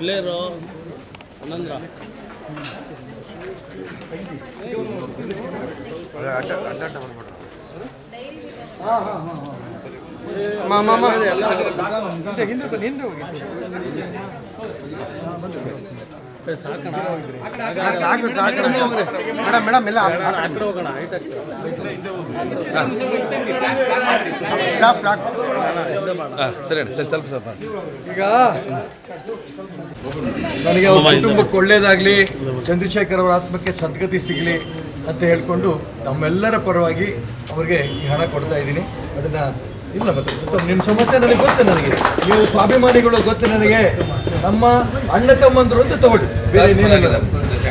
Player ಆನಂದ್ರ ಸಾಕು ಸಾಕು madam madam ಎಲ್ಲ ಹೋಗೋಣ ಸರಿ ಸರಿ ಸ್ವಲ್ಪ ಸ್ವಲ್ಪ ಈಗ ನನಗೆ ಅವ್ರ ಕುಟುಂಬಕ್ಕೆ ಒಳ್ಳೇದಾಗಲಿ, ಚಂದ್ರಶೇಖರ್ ಅವರ ಆತ್ಮಕ್ಕೆ ಸದ್ಗತಿ ಸಿಗಲಿ ಅಂತ ಹೇಳ್ಕೊಂಡು ನಮ್ಮೆಲ್ಲರ ಪರವಾಗಿ ಅವ್ರಿಗೆ ಈ ಹಣ ಕೊಡ್ತಾ ಇದ್ದೀನಿ. ಅದನ್ನು ಇಲ್ಲ ಮತ್ತೆ ನಿಮ್ಮ ಸಮಸ್ಯೆ ನನಗೆ ಗೊತ್ತು, ನನಗೆ ನೀವು ಸ್ವಾಭಿಮಾನಿಗಳು ಗೊತ್ತು ನನಗೆ. ನಮ್ಮ ಅಣ್ಣ ತಮ್ಮಂದರು ಅಂತ ತಗೊಳ್ಳಿ, ಬೇರೆ ಏನೇನಿಲ್ಲ,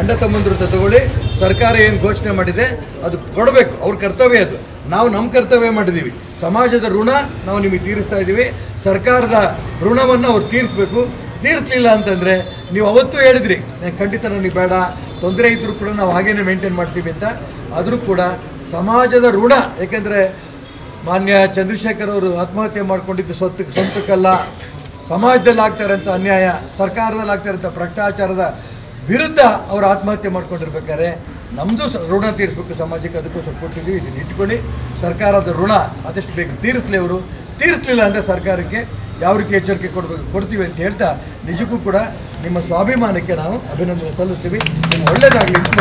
ಅಣ್ಣ ತಮ್ಮಂದರು ಅಂತ ತಗೊಳ್ಳಿ. ಸರ್ಕಾರ ಏನು ಘೋಷಣೆ ಮಾಡಿದೆ ಅದು ಕೊಡಬೇಕು, ಅವ್ರ ಕರ್ತವ್ಯ ಅದು. ನಾವು ನಮ್ಮ ಕರ್ತವ್ಯ ಮಾಡಿದ್ದೀವಿ. ಸಮಾಜದ ಋಣ ನಾವು ನಿಮಗೆ ತೀರಿಸ್ತಾ ಇದ್ದೀವಿ. ಸರ್ಕಾರದ ಋಣವನ್ನು ಅವ್ರು ತೀರಿಸ್ಬೇಕು. ತೀರಿಸಲಿಲ್ಲ ಅಂತಂದರೆ ನೀವು ಅವತ್ತೂ ಹೇಳಿದ್ರಿ ಖಂಡಿತ ನನಗೆ ಬೇಡ, ತೊಂದರೆ ಇದ್ದರೂ ಕೂಡ ನಾವು ಹಾಗೇನೆ ಮೇಂಟೈನ್ ಮಾಡ್ತೀವಿ ಅಂತ. ಆದರೂ ಕೂಡ ಸಮಾಜದ ಋಣ, ಏಕೆಂದರೆ ಮಾನ್ಯ ಚಂದ್ರಶೇಖರ್ ಅವರು ಆತ್ಮಹತ್ಯೆ ಮಾಡ್ಕೊಂಡಿದ್ದು ಸ್ವಂತಕ್ಕಲ್ಲ, ಸಮಾಜದಲ್ಲಿ ಆಗ್ತಾರಂಥ ಅನ್ಯಾಯ, ಸರ್ಕಾರದಲ್ಲಿ ಆಗ್ತಾರಂಥ ಭ್ರಷ್ಟಾಚಾರದ ವಿರುದ್ಧ ಅವರು ಆತ್ಮಹತ್ಯೆ ಮಾಡ್ಕೊಂಡಿರ್ಬೇಕಾದ್ರೆ ನಮ್ಮದು ಋಣ ತೀರಿಸ್ಬೇಕು ಸಮಾಜಕ್ಕೆ. ಅದಕ್ಕೋಸ್ಕರ ಕೊಟ್ಟಿದ್ದೀವಿ. ಇದನ್ನು ಇಟ್ಕೊಂಡು ಸರ್ಕಾರದ ಋಣ ಆದಷ್ಟು ಬೇಗ ತೀರಿಸಲಿ. ಅವರು ತೀರಿಸಲಿಲ್ಲ ಅಂದರೆ ಸರ್ಕಾರಕ್ಕೆ ಯಾವ ರೀತಿ ಎಚ್ಚರಿಕೆ ಕೊಡ್ತೀವಿ ಅಂತ ಹೇಳ್ತಾ, ನಿಜಕ್ಕೂ ಕೂಡ ನಿಮ್ಮ ಸ್ವಾಭಿಮಾನಕ್ಕೆ ನಾವು ಅಭಿನಂದನೆ ಸಲ್ಲಿಸ್ತೀವಿ. ನಿಮ್ಮ ಒಳ್ಳೆಯದಾಗಲಿ ಅಂತ